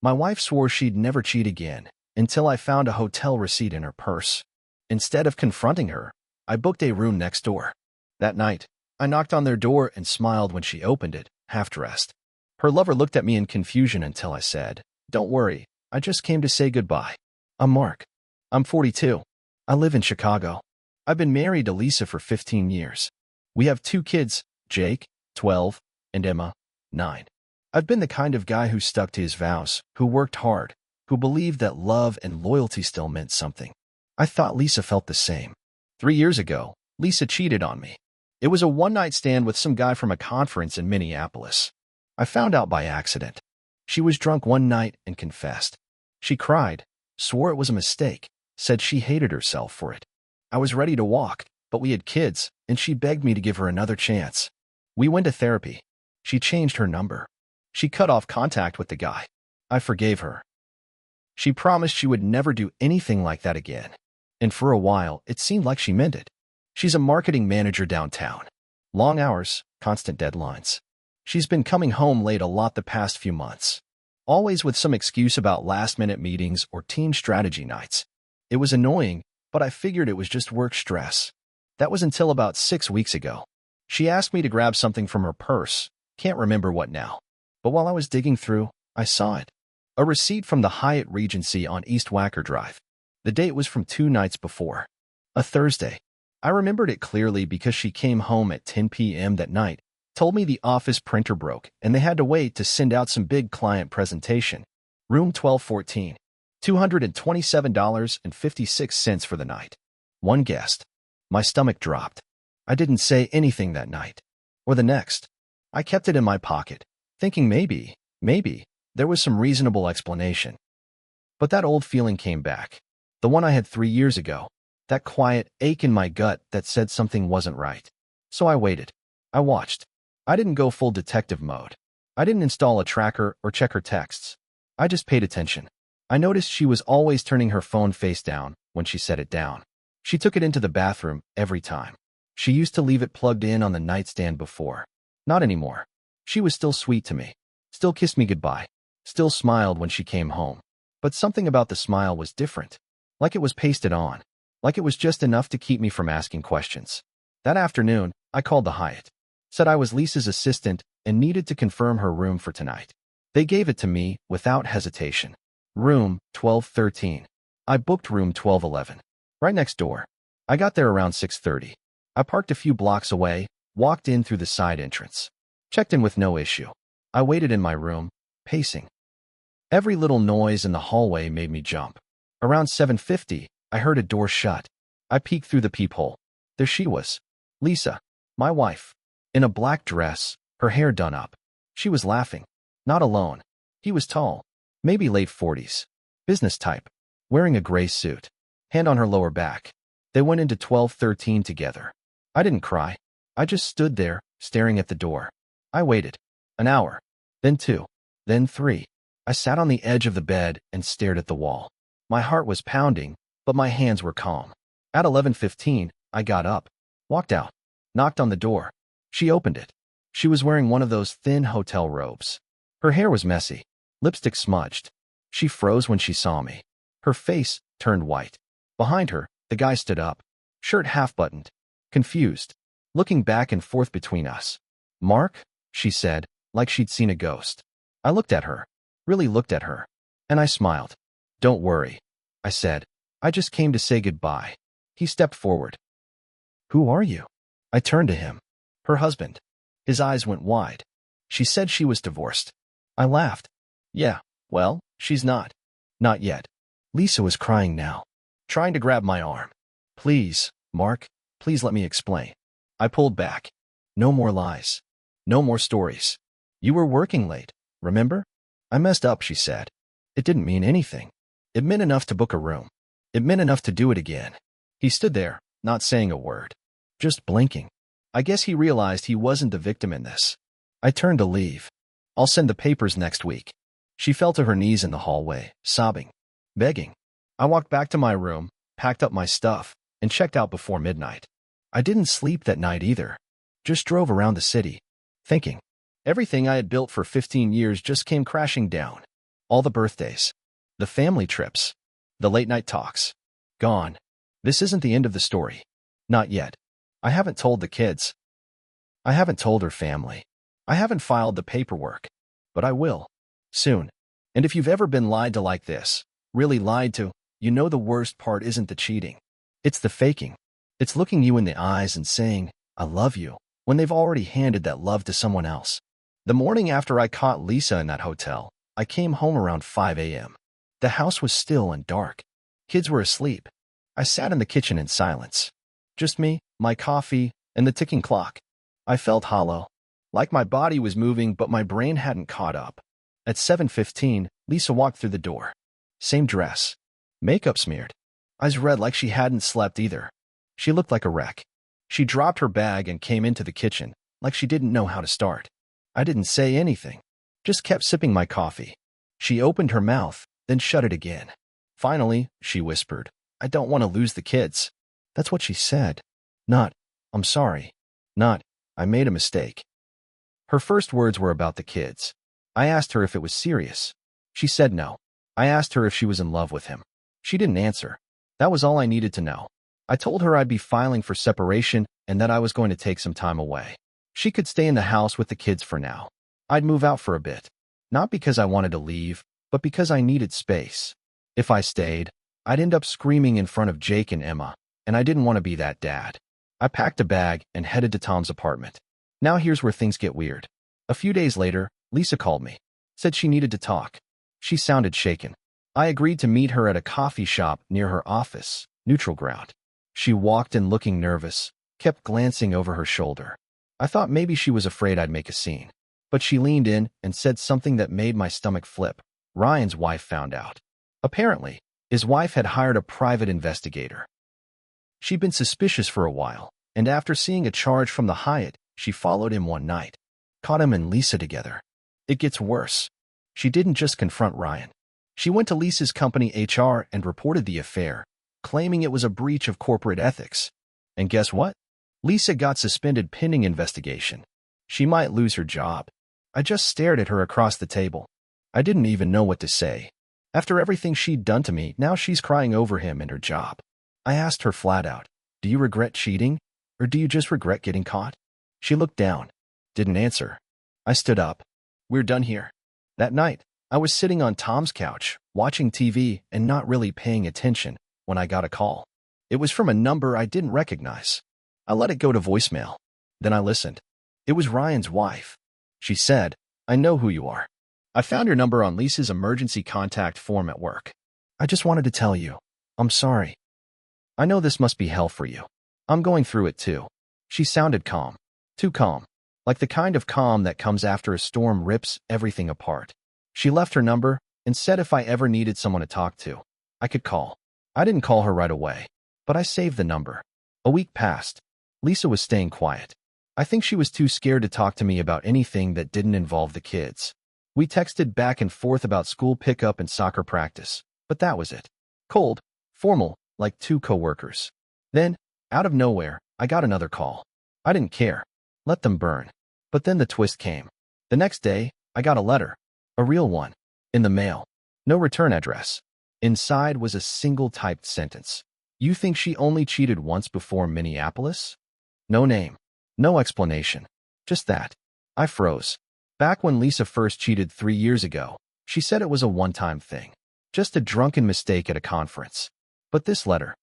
My wife swore she'd never cheat again until I found a hotel receipt in her purse. Instead of confronting her, I booked a room next door. That night, I knocked on their door and smiled when she opened it, half-dressed. Her lover looked at me in confusion until I said, "Don't worry, I just came to say goodbye. I'm Mark. I'm 42. I live in Chicago. I've been married to Lisa for 15 years. We have 2 kids, Jake, 12, and Emma, 9. I've been the kind of guy who stuck to his vows, who worked hard, who believed that love and loyalty still meant something. I thought Lisa felt the same. 3 years ago, Lisa cheated on me. It was a one-night stand with some guy from a conference in Minneapolis. I found out by accident. She was drunk one night and confessed. She cried, swore it was a mistake, said she hated herself for it. I was ready to walk, but we had kids, and she begged me to give her another chance. We went to therapy. She changed her number. She cut off contact with the guy. I forgave her. She promised she would never do anything like that again. And for a while, it seemed like she meant it. She's a marketing manager downtown. Long hours, constant deadlines. She's been coming home late a lot the past few months. Always with some excuse about last-minute meetings or team strategy nights. It was annoying, but I figured it was just work stress. That was until about 6 weeks ago. She asked me to grab something from her purse. Can't remember what now. But while I was digging through, I saw it. A receipt from the Hyatt Regency on East Wacker Drive. The date was from 2 nights before. A Thursday. I remembered it clearly because she came home at 10 p.m. that night, told me the office printer broke, and they had to wait to send out some big client presentation. Room 1214. $227.56 for the night. One guest. My stomach dropped. I didn't say anything that night. Or the next. I kept it in my pocket, thinking maybe, there was some reasonable explanation. But that old feeling came back. The one I had 3 years ago. That quiet ache in my gut that said something wasn't right. So I waited. I watched. I didn't go full detective mode. I didn't install a tracker or check her texts. I just paid attention. I noticed she was always turning her phone face down when she set it down. She took it into the bathroom every time. She used to leave it plugged in on the nightstand before. Not anymore. She was still sweet to me. Still kissed me goodbye. Still smiled when she came home. But something about the smile was different. Like it was pasted on. Like it was just enough to keep me from asking questions. That afternoon, I called the Hyatt. Said I was Lisa's assistant and needed to confirm her room for tonight. They gave it to me without hesitation. Room 1213. I booked room 1211. Right next door. I got there around 6:30. I parked a few blocks away, walked in through the side entrance. Checked in with no issue. I waited in my room, pacing. Every little noise in the hallway made me jump. Around 7:50, I heard a door shut. I peeked through the peephole. There she was. Lisa, my wife. In a black dress, her hair done up. She was laughing. Not alone. He was tall. Maybe late 40s. Business type. Wearing a gray suit. Hand on her lower back. They went into 1213 together. I didn't cry. I just stood there, staring at the door. I waited. An hour. Then 2. Then 3. I sat on the edge of the bed and stared at the wall. My heart was pounding, but my hands were calm. At 11:15, I got up, walked out, knocked on the door. She opened it. She was wearing one of those thin hotel robes. Her hair was messy, lipstick smudged. She froze when she saw me. Her face turned white. Behind her, the guy stood up, shirt half-buttoned, confused, looking back and forth between us. "Mark?" she said, like she'd seen a ghost. I looked at her, really looked at her, and I smiled. "Don't worry," I said. "I just came to say goodbye." He stepped forward. "Who are you?" I turned to him. "Her husband." His eyes went wide. "She said she was divorced." I laughed. "Yeah, well, she's not. Not yet." Lisa was crying now, trying to grab my arm. "Please, Mark, please let me explain." I pulled back. "No more lies. No more stories. You were working late, remember?" "I messed up," she said. "It didn't mean anything. It meant enough to book a room. It meant enough to do it again." He stood there, not saying a word, just blinking. I guess he realized he wasn't the victim in this. I turned to leave. "I'll send the papers next week." She fell to her knees in the hallway, sobbing, begging. I walked back to my room, packed up my stuff, and checked out before midnight. I didn't sleep that night either. Just drove around the city, thinking. Everything I had built for 15 years just came crashing down. All the birthdays. The family trips. The late-night talks. Gone. This isn't the end of the story. Not yet. I haven't told the kids. I haven't told her family. I haven't filed the paperwork. But I will. Soon. And if you've ever been lied to like this, really lied to, you know the worst part isn't the cheating. It's the faking. It's looking you in the eyes and saying, I love you, when they've already handed that love to someone else. The morning after I caught Lisa in that hotel, I came home around 5 a.m. The house was still and dark. Kids were asleep. I sat in the kitchen in silence. Just me, my coffee, and the ticking clock. I felt hollow, like my body was moving but my brain hadn't caught up. At 7:15, Lisa walked through the door. Same dress. Makeup smeared. Eyes red like she hadn't slept either. She looked like a wreck. She dropped her bag and came into the kitchen, like she didn't know how to start. I didn't say anything. Just kept sipping my coffee. She opened her mouth, then shut it again. Finally, she whispered, I don't want to lose the kids. That's what she said. Not, I'm sorry. Not, I made a mistake. Her first words were about the kids. I asked her if it was serious. She said no. I asked her if she was in love with him. She didn't answer. That was all I needed to know. I told her I'd be filing for separation and that I was going to take some time away. She could stay in the house with the kids for now. I'd move out for a bit. Not because I wanted to leave, but because I needed space. If I stayed, I'd end up screaming in front of Jake and Emma, and I didn't want to be that dad. I packed a bag and headed to Tom's apartment. Now here's where things get weird. A few days later, Lisa called me. Said she needed to talk. She sounded shaken. I agreed to meet her at a coffee shop near her office, neutral ground. She walked in looking nervous, kept glancing over her shoulder. I thought maybe she was afraid I'd make a scene. But she leaned in and said something that made my stomach flip. Ryan's wife found out. Apparently, his wife had hired a private investigator. She'd been suspicious for a while, and after seeing a charge from the Hyatt, she followed him one night. Caught him and Lisa together. It gets worse. She didn't just confront Ryan. She went to Lisa's company HR and reported the affair, claiming it was a breach of corporate ethics. And guess what? Lisa got suspended pending investigation. She might lose her job. I just stared at her across the table. I didn't even know what to say. After everything she'd done to me, now she's crying over him and her job. I asked her flat out, do you regret cheating, or do you just regret getting caught? She looked down. Didn't answer. I stood up. We're done here. That night, I was sitting on Tom's couch, watching TV and not really paying attention when I got a call. It was from a number I didn't recognize. I let it go to voicemail. Then I listened. It was Ryan's wife. She said, I know who you are. I found your number on Lisa's emergency contact form at work. I just wanted to tell you, I'm sorry. I know this must be hell for you. I'm going through it too. She sounded calm. Too calm. Like the kind of calm that comes after a storm rips everything apart. She left her number and said if I ever needed someone to talk to, I could call. I didn't call her right away, but I saved the number. A week passed. Lisa was staying quiet. I think she was too scared to talk to me about anything that didn't involve the kids. We texted back and forth about school pickup and soccer practice, but that was it. Cold, formal, like two coworkers. Then, out of nowhere, I got another call. I didn't care. Let them burn. But then the twist came. The next day, I got a letter. A real one. In the mail. No return address. Inside was a single typed sentence. You think she only cheated once before Minneapolis? No name. No explanation. Just that. I froze. Back when Lisa first cheated 3 years ago, she said it was a one-time thing. Just a drunken mistake at a conference. But this letter,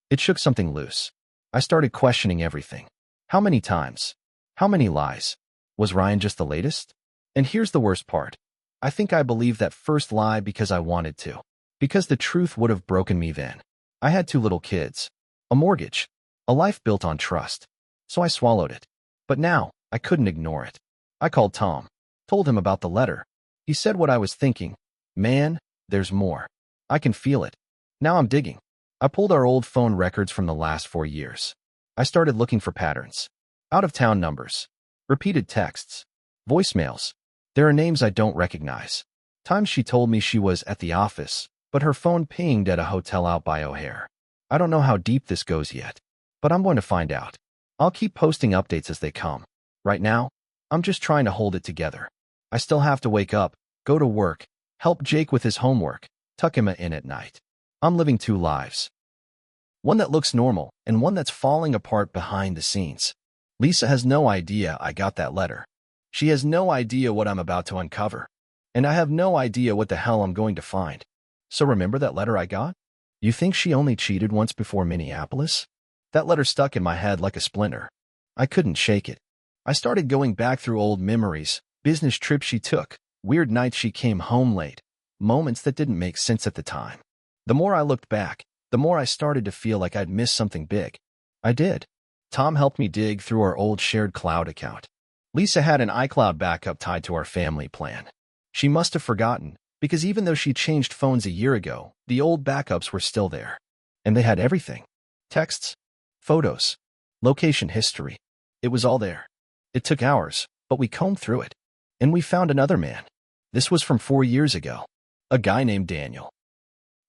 it shook something loose. I started questioning everything. How many times? How many lies? Was Ryan just the latest? And here's the worst part. I think I believed that first lie because I wanted to. Because the truth would have broken me then. I had 2 little kids. A mortgage. A life built on trust. So I swallowed it. But now, I couldn't ignore it. I called Tom. Told him about the letter. He said what I was thinking. Man, there's more. I can feel it. Now I'm digging. I pulled our old phone records from the last 4 years. I started looking for patterns. Out-of-town numbers. Repeated texts. Voicemails. There are names I don't recognize. Times she told me she was at the office, but her phone pinged at a hotel out by O'Hare. I don't know how deep this goes yet, but I'm going to find out. I'll keep posting updates as they come. Right now, I'm just trying to hold it together. I still have to wake up, go to work, help Jake with his homework, tuck him in at night. I'm living two lives. One that looks normal and one that's falling apart behind the scenes. Lisa has no idea I got that letter. She has no idea what I'm about to uncover. And I have no idea what the hell I'm going to find. So remember that letter I got? You think she only cheated once before Minneapolis? That letter stuck in my head like a splinter. I couldn't shake it. I started going back through old memories, business trips she took, weird nights she came home late, moments that didn't make sense at the time. The more I looked back, the more I started to feel like I'd missed something big. I did. Tom helped me dig through our old shared cloud account. Lisa had an iCloud backup tied to our family plan. She must have forgotten, because even though she changed phones a year ago, the old backups were still there. And they had everything. Texts, photos, location history. It was all there. It took hours, but we combed through it. And we found another man. This was from 4 years ago. A guy named Daniel.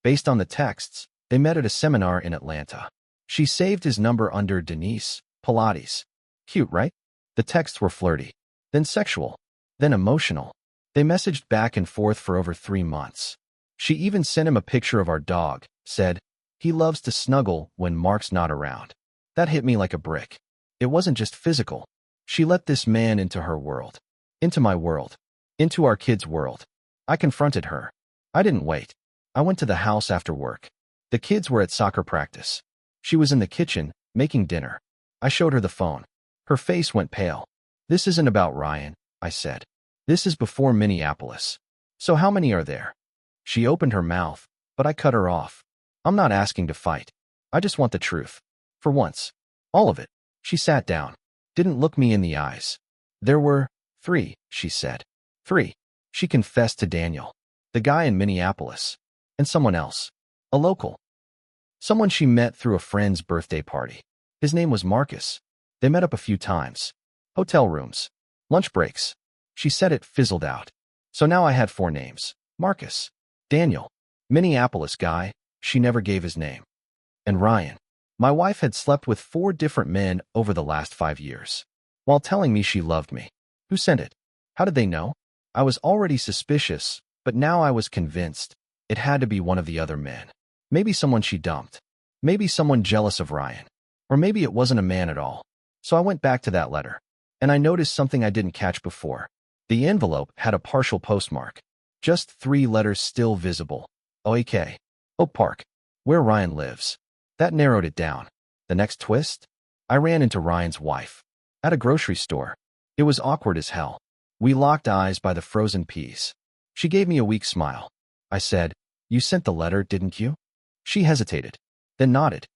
Based on the texts, they met at a seminar in Atlanta. She saved his number under Denise Pilates. Cute, right? The texts were flirty, then sexual, then emotional. They messaged back and forth for over 3 months. She even sent him a picture of our dog, said, he loves to snuggle when Mark's not around. That hit me like a brick. It wasn't just physical. She let this man into her world. Into my world. Into our kids' world. I confronted her. I didn't wait. I went to the house after work. The kids were at soccer practice. She was in the kitchen, making dinner. I showed her the phone. Her face went pale. This isn't about Ryan, I said. This is before Minneapolis. So how many are there? She opened her mouth, but I cut her off. I'm not asking to fight. I just want the truth. For once. All of it. She sat down. Didn't look me in the eyes. There were 3, she said. 3. She confessed to Daniel. The guy in Minneapolis. And someone else. A local. Someone she met through a friend's birthday party. His name was Marcus. They met up a few times. Hotel rooms. Lunch breaks. She said it fizzled out. So now I had 4 names. Marcus. Daniel. Minneapolis guy. She never gave his name. And Ryan. My wife had slept with 4 different men over the last 5 years. While telling me she loved me. Who sent it? How did they know? I was already suspicious, but now I was convinced. It had to be one of the other men. Maybe someone she dumped. Maybe someone jealous of Ryan. Or maybe it wasn't a man at all. So I went back to that letter. And I noticed something I didn't catch before. The envelope had a partial postmark. Just 3 letters still visible. OAK. Oak Park. Where Ryan lives. That narrowed it down. The next twist? I ran into Ryan's wife. At a grocery store. It was awkward as hell. We locked eyes by the frozen peas. She gave me a weak smile. I said, you sent the letter, didn't you? She hesitated. Then nodded.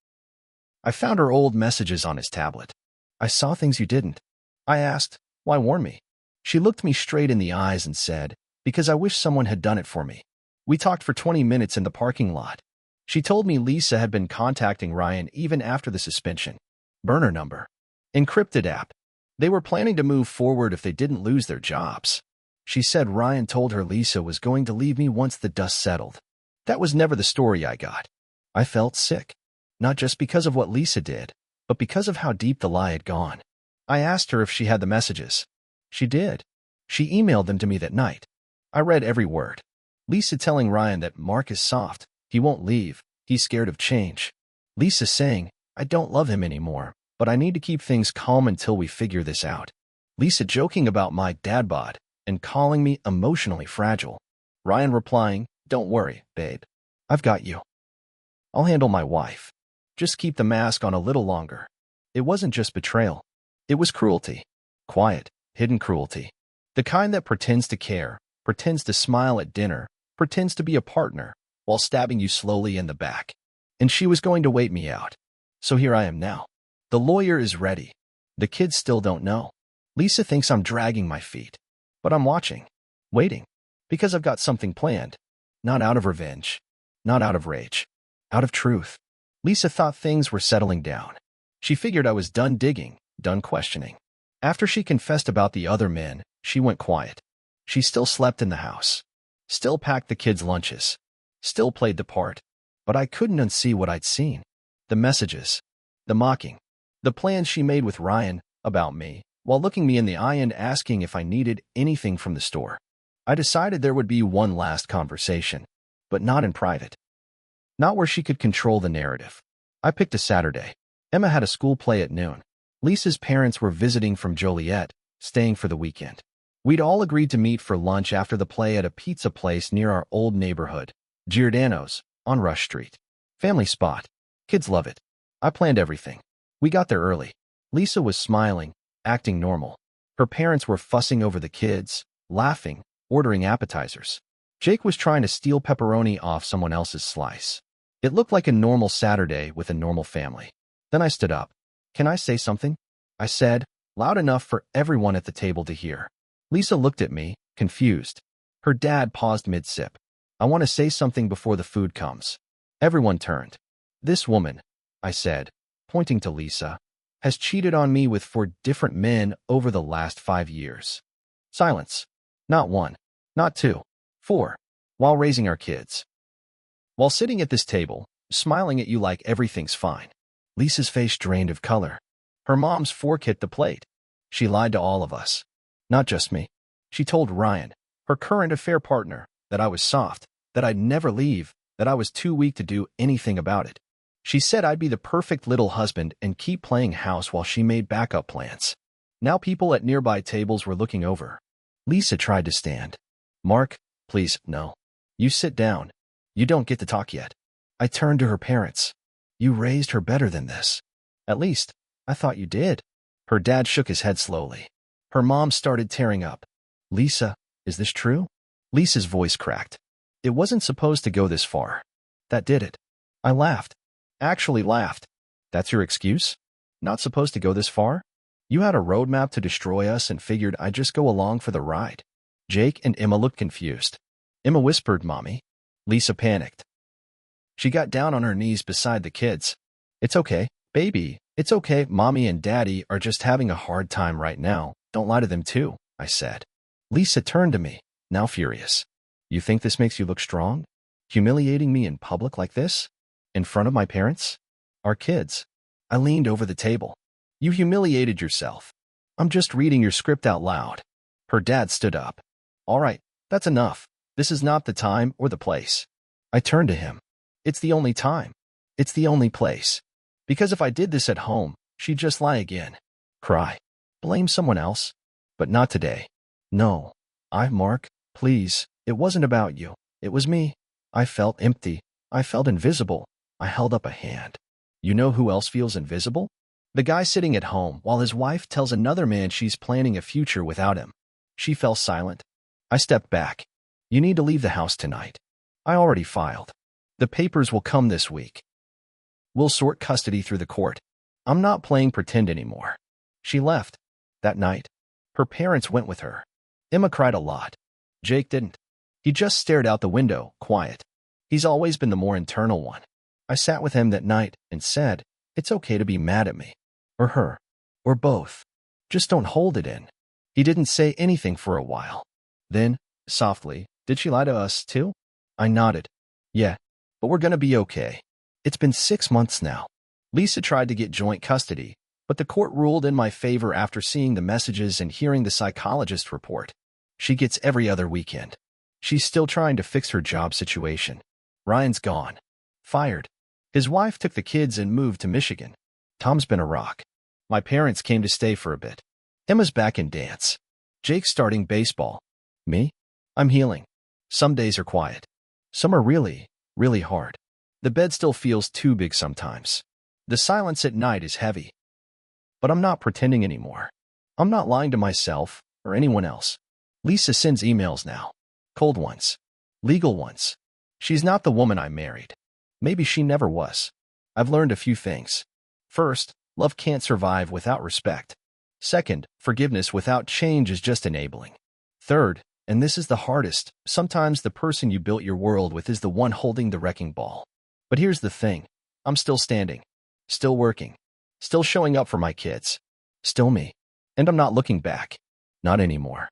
I found her old messages on his tablet. I saw things you didn't. I asked, why warn me? She looked me straight in the eyes and said, because I wish someone had done it for me. We talked for 20 minutes in the parking lot. She told me Lisa had been contacting Ryan even after the suspension. Burner number. Encrypted app. They were planning to move forward if they didn't lose their jobs. She said Ryan told her Lisa was going to leave me once the dust settled. That was never the story I got. I felt sick. Not just because of what Lisa did, but because of how deep the lie had gone. I asked her if she had the messages. She did. She emailed them to me that night. I read every word. Lisa telling Ryan that Mark is soft. He won't leave. He's scared of change. Lisa saying, I don't love him anymore, but I need to keep things calm until we figure this out. Lisa joking about my dad bod and calling me emotionally fragile. Ryan replying, don't worry, babe. I've got you. I'll handle my wife. Just keep the mask on a little longer. It wasn't just betrayal. It was cruelty. Quiet, hidden cruelty. The kind that pretends to care, pretends to smile at dinner, pretends to be a partner, while stabbing you slowly in the back. And she was going to wait me out. So here I am now. The lawyer is ready. The kids still don't know. Lisa thinks I'm dragging my feet. But I'm watching. Waiting. Because I've got something planned. Not out of revenge. Not out of rage. Out of truth. Lisa thought things were settling down. She figured I was done digging, done questioning. After she confessed about the other men, she went quiet. She still slept in the house. Still packed the kids' lunches. Still played the part. But I couldn't unsee what I'd seen. The messages. The mocking. The plans she made with Ryan about me, while looking me in the eye and asking if I needed anything from the store. I decided there would be one last conversation, but not in private. Not where she could control the narrative. I picked a Saturday. Emma had a school play at noon. Lisa's parents were visiting from Joliet, staying for the weekend. We'd all agreed to meet for lunch after the play at a pizza place near our old neighborhood, Giordano's, on Rush Street. Family spot. Kids love it. I planned everything. We got there early. Lisa was smiling, acting normal. Her parents were fussing over the kids, laughing, ordering appetizers. Jake was trying to steal pepperoni off someone else's slice. It looked like a normal Saturday with a normal family. Then I stood up. "Can I say something?" I said, loud enough for everyone at the table to hear. Lisa looked at me, confused. Her dad paused mid-sip. "I want to say something before the food comes." Everyone turned. "This woman," I said, pointing to Lisa, "has cheated on me with 4 different men over the last 5 years." Silence. Not 1, not 2, 4. While raising our kids. While sitting at this table, smiling at you like everything's fine. Lisa's face drained of color. Her mom's fork hit the plate. She lied to all of us. Not just me. She told Ryan, her current affair partner, that I was soft, that I'd never leave, that I was too weak to do anything about it. She said I'd be the perfect little husband and keep playing house while she made backup plans. Now people at nearby tables were looking over. Lisa tried to stand. "Mark, please, no. You sit down. You don't get to talk yet." I turned to her parents. "You raised her better than this. At least, I thought you did." Her dad shook his head slowly. Her mom started tearing up. "Lisa, is this true?" Lisa's voice cracked. "It wasn't supposed to go this far. That did it." I laughed. Actually laughed. "That's your excuse? Not supposed to go this far? You had a roadmap to destroy us and figured I'd just go along for the ride." Jake and Emma looked confused. Emma whispered, "Mommy." Lisa panicked. She got down on her knees beside the kids. "It's okay, baby. It's okay. Mommy and Daddy are just having a hard time right now. Don't lie to them too," I said. Lisa turned to me, now furious. "You think this makes you look strong? Humiliating me in public like this? In front of my parents? Our kids?" I leaned over the table. "You humiliated yourself. I'm just reading your script out loud." Her dad stood up. "All right, that's enough. This is not the time or the place." I turned to him. "It's the only time. It's the only place. Because if I did this at home, she'd just lie again. Cry. Blame someone else. But not today. No. Mark, please, it wasn't about you. It was me. I felt empty. I felt invisible." I held up a hand. "You know who else feels invisible? The guy sitting at home while his wife tells another man she's planning a future without him." She fell silent. I stepped back. "You need to leave the house tonight. I already filed. The papers will come this week. We'll sort custody through the court. I'm not playing pretend anymore." She left. That night, her parents went with her. Emma cried a lot. Jake didn't. He just stared out the window, quiet. He's always been the more internal one. I sat with him that night and said, "It's okay to be mad at me. Or her. Or both. Just don't hold it in." He didn't say anything for a while. Then, softly, "Did she lie to us too?" I nodded. "Yeah, but we're gonna be okay. It's been 6 months now." Lisa tried to get joint custody, but the court ruled in my favor after seeing the messages and hearing the psychologist report. She gets every other weekend. She's still trying to fix her job situation. Ryan's gone. Fired. His wife took the kids and moved to Michigan. Tom's been a rock. My parents came to stay for a bit. Emma's back in dance. Jake's starting baseball. Me? I'm healing. Some days are quiet. Some are really, really hard. The bed still feels too big sometimes. The silence at night is heavy. But I'm not pretending anymore. I'm not lying to myself or anyone else. Lisa sends emails now. Cold ones. Legal ones. She's not the woman I married. Maybe she never was. I've learned a few things. First, love can't survive without respect. Second, forgiveness without change is just enabling. Third, and this is the hardest, sometimes the person you built your world with is the one holding the wrecking ball. But here's the thing. I'm still standing. Still working. Still showing up for my kids. Still me. And I'm not looking back. Not anymore.